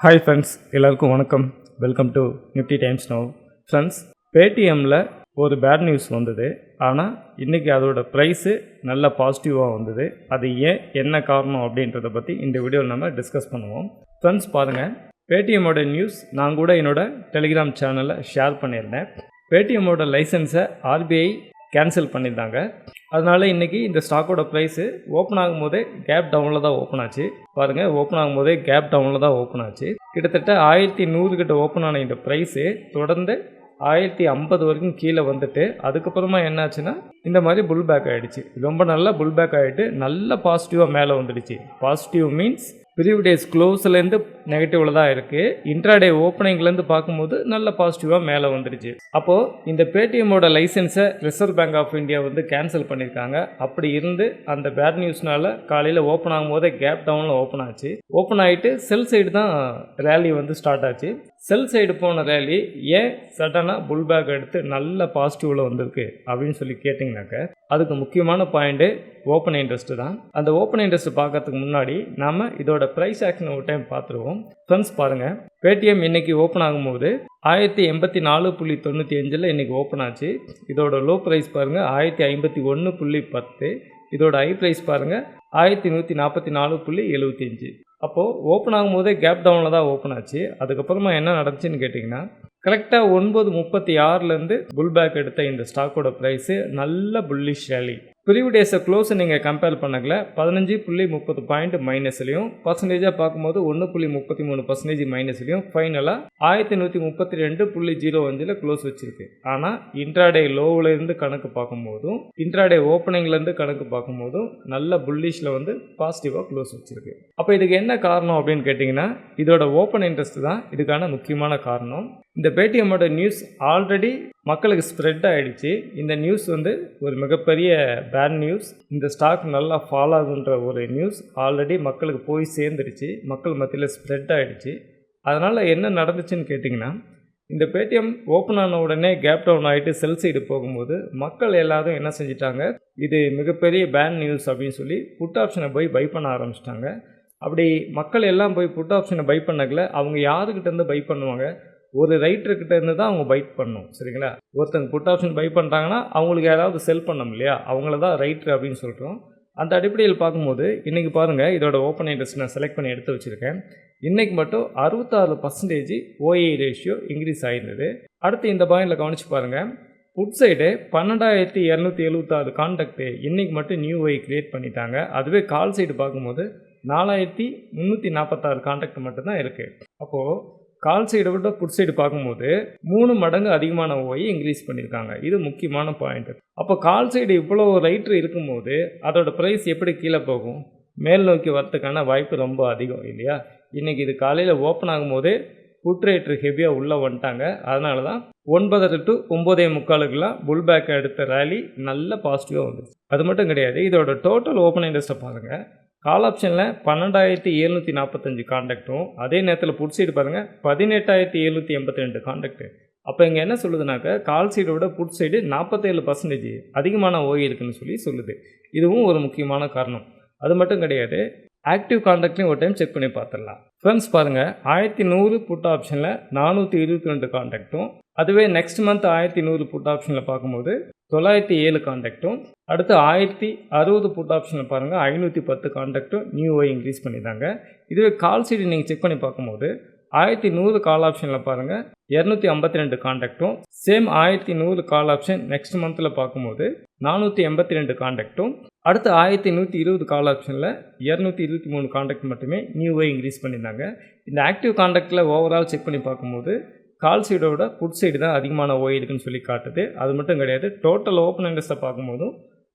Hi friends, எல்லாருக்கும் வணக்கம். Welcome to Nifty Times Now. Friends, பேடிஎம்மில் ஒரு பேட் நியூஸ் வந்தது. ஆனால் இன்றைக்கி அதோட ப்ரைஸு நல்ல பாசிட்டிவாக வந்தது. அது ஏன், என்ன காரணம் அப்படின்றத பற்றி இந்த வீடியோவில் நம்ம டிஸ்கஸ் பண்ணுவோம். ஃப்ரெண்ட்ஸ் பாருங்கள், பேடிஎம்மோட நியூஸ் நான் கூட என்னோடய டெலிகிராம் சேனலில் ஷேர் பண்ணியிருந்தேன். பேடிஎம்மோட லைசன்ஸை ஆர்பிஐ கேன்சல் பண்ணியிருந்தாங்க. அதனால் இன்றைக்கி இந்த ஸ்டாக்கோட ப்ரைஸு ஓப்பன் ஆகும்போதே கேப் டவுனில் தான் ஓப்பன் ஆச்சு. பாருங்கள், ஓப்பன் ஆகும்போதே கேப் டவுனில் தான் ஓப்பன் ஆச்சு. கிட்டத்தட்ட 1100 கிட்ட ஓப்பன் ஆன இந்த ப்ரைஸு தொடர்ந்து 1050 வரைக்கும் கீழே வந்துட்டு அதுக்கப்புறமா என்னாச்சுன்னா இந்த மாதிரி புல் பேக் ஆகிடுச்சு. ரொம்ப நல்லா புல் பேக் ஆகிட்டு நல்ல பாசிட்டிவாக மேலே வந்துடுச்சு. பாசிட்டிவ் மீன்ஸ் ப்ரீவியஸ் க்ளோஸ்லேருந்து நெகட்டிவில் தான் இருக்குது. இன்ட்ராடே ஓப்பனிங்லேருந்து பார்க்கும்போது நல்ல பாசிட்டிவாக மேலே வந்துடுச்சு. அப்போது இந்த பேடிஎம்மோட லைசன்ஸை Reserve Bank of India cancel பண்ணியிருக்காங்க. அப்படி இருந்து அந்த பேட் நியூஸ்னால் காலையில் ஓப்பன் ஆகும்போதே கேப் டவுனில் ஓப்பன் ஆச்சு. ஓப்பன் ஆகிட்டு செல் சைடு தான் ரேலி ஸ்டார்ட் ஆச்சு. செல் சைடு போன ரேலி ஏன் சடனாக புல் பேக் எடுத்து நல்ல பாசிட்டிவில் வந்திருக்கு அப்படின்னு சொல்லி கேட்டிங்கனாக்க அதுக்கு முக்கியமான பாயிண்ட்டு ஓப்பன் இன்ட்ரெஸ்ட் தான். அந்த ஓப்பன் இன்ட்ரெஸ்ட் பார்க்கறதுக்கு முன்னாடி நாம் இதோட ப்ரைஸ் ஆக்ஷன் ஒரு டைம் பார்த்துருவோம். ஃப்ரெண்ட்ஸ் பாருங்கள், பேடிஎம் இன்றைக்கி ஓப்பன் ஆகும்போது 1084.95 இன்றைக்கி ஓப்பன் ஆச்சு. இதோட லோ ப்ரைஸ் பாருங்கள் 1051.10. இதோட ஹை ப்ரைஸ் பாருங்கள் 1144.75. அப்போது ஓப்பன் ஆகும்போதே கேப் டவுனில் தான் ஓப்பன் ஆச்சு. அதுக்கப்புறமா என்ன நடந்துச்சுன்னு கேட்டிங்கன்னா கரெக்டாக 9:36 புல் பேக் எடுத்த இந்த ஸ்டாக்கோட ப்ரைஸு நல்ல புல்லிஷ் ரேலி. ப்ரீவியஸ் க்ளோஸை நீங்கள் கம்பேர் பண்ணக்கல 15.30 பாயிண்ட் மைனஸ்லையும், பர்சன்டேஜாக பார்க்கும்போது 1.33% மைனஸ்லையும், ஃபைனலாக 1132.05 க்ளோஸ் வச்சுருக்கு. ஆனால் இன்ட்ராடே லோவிலேருந்து கணக்கு பார்க்கும்போதும் இன்ட்ராடே ஓப்பனிங்லேருந்து கணக்கு பார்க்கும்போதும் நல்ல புல்லிஷில் பாசிட்டிவாக க்ளோஸ் வச்சுருக்கு. அப்போ இதுக்கு என்ன காரணம் அப்படின்னு கேட்டிங்கன்னா இதோட ஓப்பன் இன்ட்ரெஸ்ட் தான் இதுக்கான முக்கியமான காரணம். இந்த பேடிஎம்மோட நியூஸ் ஆல்ரெடி மக்களுக்கு ஸ்ப்ரெட் ஆகிடுச்சு. இந்த நியூஸ் ஒரு மிகப்பெரிய பேட் நியூஸ். இந்த ஸ்டாக் நல்லா ஃபால் ஆகுன்ற ஒரு நியூஸ் ஆல்ரெடி மக்களுக்கு போய் சேர்ந்துடுச்சு. மக்கள் மத்தியில் ஸ்ப்ரெட் ஆகிடுச்சு. அதனால் என்ன நடந்துச்சுன்னு கேட்டிங்கன்னா இந்த பேடிஎம் ஓப்பன் ஆன உடனே கேப் டவுன் ஆகிட்டு செல் சைடு போகும்போது மக்கள் எல்லாரும் என்ன செஞ்சிட்டாங்க, இது மிகப்பெரிய பேட் நியூஸ் அப்படின்னு சொல்லி புட் ஆப்ஷனை போய் பை பண்ண ஆரம்பிச்சிட்டாங்க. அப்படி மக்கள் எல்லாம் போய் புட் ஆப்ஷனை பை பண்ணக்கல அவங்க யாருக்கிட்டேருந்து பை பண்ணுவாங்க, ஒரு ரைட்டர்கிட்ட இருந்து தான் அவங்க பை பண்ணணும். சரிங்களா, ஒருத்தங்க புட் ஆப்ஷன் பை பண்ணுறாங்கன்னா அவங்களுக்கு யாராவது செல் பண்ணணும் இல்லையா, அவங்கள தான் ரைட்ரு அப்படின்னு சொல்கிறோம். அந்த அடிப்படையில் பார்க்கும்போது இன்றைக்கி பாருங்கள், இதோட ஓப்பன் இன்ட்ரெஸ்ட் நான் செலக்ட் பண்ணி எடுத்து வச்சுருக்கேன். இன்றைக்கி மட்டும் 66% ஓஏ ரேஷியோ இன்க்ரீஸ் ஆகிருந்தது. அடுத்து இந்த பாயிண்டில் கவனித்து பாருங்கள், புட் சைடு 12,276 கான்டாக்டு இன்றைக்கி மட்டும் நியூ ஓஐ க்ரியேட் பண்ணிட்டாங்க. அதுவே கால் சைடு பார்க்கும்போது 4,346 கான்டாக்ட் மட்டும்தான் இருக்குது. அப்போது கால் சைடை விட புட் சைடு பார்க்கும்போது 3 மடங்கு அதிகமான ஓயை இன்க்ரீஸ் பண்ணியிருக்காங்க. இது முக்கியமான பாயிண்ட். அப்போ கால் சைடு இவ்வளோ ரைட்ரு இருக்கும்போது அதோட ப்ரைஸ் எப்படி கீழே போகும், மேல் நோக்கி வரத்துக்கான வாய்ப்பு ரொம்ப அதிகம் இல்லையா. இன்றைக்கி இது காலையில் ஓப்பன் ஆகும்போதே புட் ரைட்ரு ஹெவியாக உள்ளே வந்துட்டாங்க. அதனால தான் 9 to 9:45 புல் பேக் எடுத்த ரேலி நல்ல பாசிட்டிவாக வந்துச்சு. அது மட்டும் கிடையாது, இதோட டோட்டல் ஓப்பன் இன்ட்ரெஸ்ட்டை பாருங்கள். கால் ஆப்ஷனில் 12,745 கான்டாக்டும், அதே நேரத்தில் புட் சைடு பாருங்கள் 18,782 கான்டாக்டு. அப்போ இங்கே என்ன சொல்லுதுனாக்கா கால் சைடை விட புட் சைடு 47% அதிகமான ஓய் இருக்குதுன்னு சொல்லி சொல்லுது. இதுவும் ஒரு முக்கியமான காரணம். அது மட்டும் கிடையாது, ஆக்டிவ் கான்டாக்ட்லையும் ஒரு டைம் செக் பண்ணி பார்த்துடலாம். ஃப்ரெண்ட்ஸ் பாருங்கள், 1100 புட் ஆப்ஷனில் 422 கான்டாக்டும், அதுவே நெக்ஸ்ட் மந்த் 1100 புட் ஆப்ஷனில் பார்க்கும்போது 907 கான்டாக்டும், அடுத்து 1060 புட் ஆப்ஷனில் பாருங்கள் 510 கான்டாக்டும் நியூ ஓய் இன்க்ரீஸ் பண்ணியிருந்தாங்க. இதுவே கால் சைடு நீங்கள் செக் பண்ணி பார்க்கும்போது 1100 கால் ஆப்ஷனில் பாருங்கள் 252 கான்டாக்டும், சேம் 1100 கால் ஆப்ஷன் நெக்ஸ்ட் மந்தில் பார்க்கும்போது 482 கான்டாக்டும், அடுத்து 1120 கால் ஆப்ஷனில் 223 கான்டாக்ட் மட்டுமே நியூ ஓய் இன்க்ரீஸ் பண்ணியிருந்தாங்க. இந்த ஆக்டிவ் கான்டாக்டில் ஓவரால் செக் பண்ணி பார்க்கும்போது கால் சைடோட புட் சைடு தான் அதிகமான ஓய் இருக்குன்னு சொல்லி காட்டுது. அது மட்டும் கிடையாது, டோட்டல் ஓப்பன் இன்ட்ரெஸ்ட்டை பார்க்கும்போதும்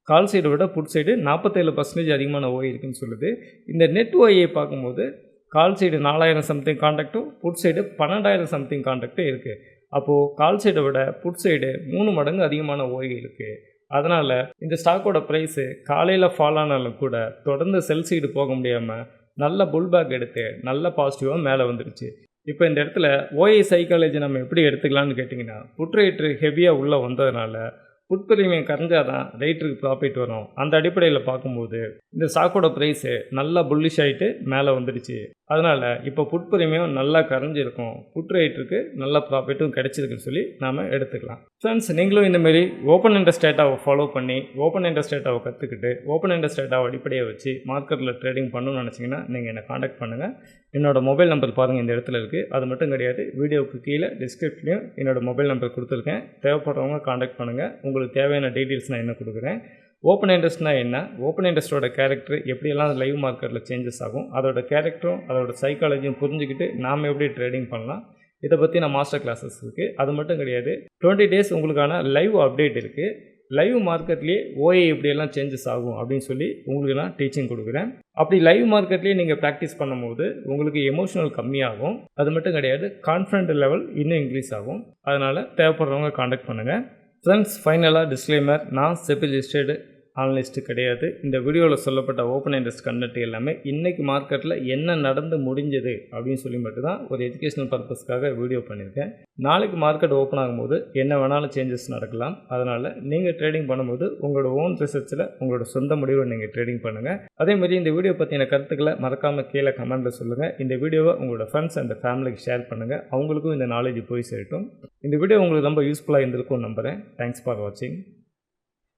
கால் சைடை விட புட் சைடு 47% அதிகமான ஓய் இருக்குன்னு சொல்லுது. இந்த நெட் ஓயை பார்க்கும்போது கால் சைடு 4,000 சம்திங் கான்டாக்டும், புட் சைடு 12,000 சம்திங் கான்டாக்டும் இருக்குது. அப்போது கால் சைடை விட புட் சைடு 3 மடங்கு அதிகமான ஓய் இருக்குது. அதனால் இந்த ஸ்டாக்கோட ப்ரைஸு காலையில் ஃபால் ஆனாலும் கூட தொடர்ந்து செல் சைடு போக முடியாமல் நல்ல புல் பேக் எடுத்து நல்ல பாசிட்டிவாக மேலே வந்துடுச்சு. இப்போ இந்த இடத்துல ஓஏ சைக்காலஜி நம்ம எப்படி எடுத்துக்கலான்னு கேட்டிங்கன்னா புட் ரேட்ரு ஹெவியாக உள்ளே வந்ததுனால புட் பிரீமியம் கரைஞ்சால் தான் ரைட்டருக்கு ப்ராஃபிட் வரும். அந்த அடிப்படையில் பார்க்கும்போது இந்த ஸ்டாக்கோட ப்ரைஸு நல்லா புல்லிஷ் ஆகிட்டு மேலே வந்துடுச்சு. அதனால் இப்போ புட் ப்ரீமியம் நல்லா கரைஞ்சிருக்கும், புட் ரைட்டருக்கு நல்ல ப்ராஃபிட்டும் கிடைச்சிருக்குன்னு சொல்லி நாம் எடுத்துக்கலாம். ஃப்ரெண்ட்ஸ், நீங்களும் இந்தமாரி ஓப்பன் இன்ட்ரெஸ்ட் டேட்டாவை ஃபாலோ பண்ணி ஓப்பன் இன்ட்ரெஸ்ட் டேட்டாவை கற்றுக்கிட்டு ஓப்பன் இன்ட்ரெஸ்ட் டேட்டாவை அடிப்படையாக வச்சு மார்க்கெட்டில் ட்ரேடிங் பண்ணணும்னு நினச்சிங்கன்னா நீங்கள் என்னை காண்டாக்ட் பண்ணுங்கள். என்னோடய மொபைல் நம்பர் பாருங்கள், இந்த இடத்துல இருக்குது. அது மட்டும் கிடையாது, வீடியோவுக்கு கீழே டிஸ்கிரிப்ஷன்லையும் என்னோடய மொபைல் நம்பர் கொடுத்துருக்கேன். தேவைப்படுறவங்க காண்டாக்ட் பண்ணுங்கள். உங்களுக்கு தேவையான டீட்டெயில்ஸ் நான் என்ன கொடுக்குறேன். ஓப்பன் இன்ட்ரெஸ்ட்னா என்ன, ஓப்பன் இன்ட்ரெஸ்ட்டோட கேரக்டர் எப்படியெல்லாம் லைவ் மார்க்கெட்டில் சேஞ்சஸ் ஆகும், அதோட கேரக்டரும் அதோட சைக்காலஜியும் புரிஞ்சுக்கிட்டு நாம் எப்படி ட்ரேடிங் பண்ணலாம், இதை பற்றி நான் மாஸ்டர் கிளாஸஸ் இருக்குது. அது மட்டும் கிடையாது, 20 டேஸ் உங்களுக்கான லைவ் அப்டேட் இருக்குது. லைவ் மார்க்கெட்லேயே ஓஏ எப்படியெல்லாம் சேஞ்சஸ் ஆகும் அப்படின்னு சொல்லி உங்களுக்கு நான் டீச்சிங் கொடுக்குறேன். அப்படி லைவ் மார்க்கெட்லேயே நீங்கள் ப்ராக்டிஸ் பண்ணும்போது உங்களுக்கு எமோஷனல் கம்மியாகும். அது மட்டும் கிடையாது, கான்ஃபிடென்ட் லெவல் இன்னும் இன்க்ரீஸ் ஆகும். அதனால் தேவைப்படுறவங்க காண்டாக்ட் பண்ணுங்கள். ஃப்ரெண்ட்ஸ், ஃபைனலாக டிஸ்க்ளைமர், நான் செபி லிஸ்டட் அனலிஸ்ட்டு கிடையாது. இந்த வீடியோவில் சொல்லப்பட்ட ஓப்பன் இன்ட்ரெஸ்ட் கண்டென்ட் எல்லாமே இன்றைக்கி மார்க்கெட்டில் என்ன நடந்து முடிஞ்சது அப்படின்னு சொல்லி மட்டும்தான் ஒரு எஜுகேஷனல் பர்பஸ்க்காக வீடியோ பண்ணியிருக்கேன். நாளைக்கு மார்க்கெட் ஓப்பன் ஆகும்போது என்ன வேணாலும் சேஞ்சஸ் நடக்கலாம். அதனால் நீங்கள் ட்ரேடிங் பண்ணும்போது உங்களோட ஓன் ரிசர்ச்சில் உங்களோட சொந்த முடிவை நீங்கள் ட்ரேடிங் பண்ணுங்கள். அதேமாதிரி இந்த வீடியோ பற்றின கருத்துக்களை மறக்காமல் கீழே கமெண்ட்டில் சொல்லுங்கள். இந்த வீடியோவை உங்களோட ஃப்ரெண்ட்ஸ் அண்ட் ஃபேமிலிக்கு ஷேர் பண்ணுங்கள். அவங்களுக்கும் இந்த நாலேஜ் போய் சேரட்டும். இந்த வீடியோ உங்களுக்கு ரொம்ப யூஸ்ஃபுல்லாக இருந்திருக்கும்னு நம்புகிறேன். தேங்க்ஸ் ஃபார் வாட்சிங்.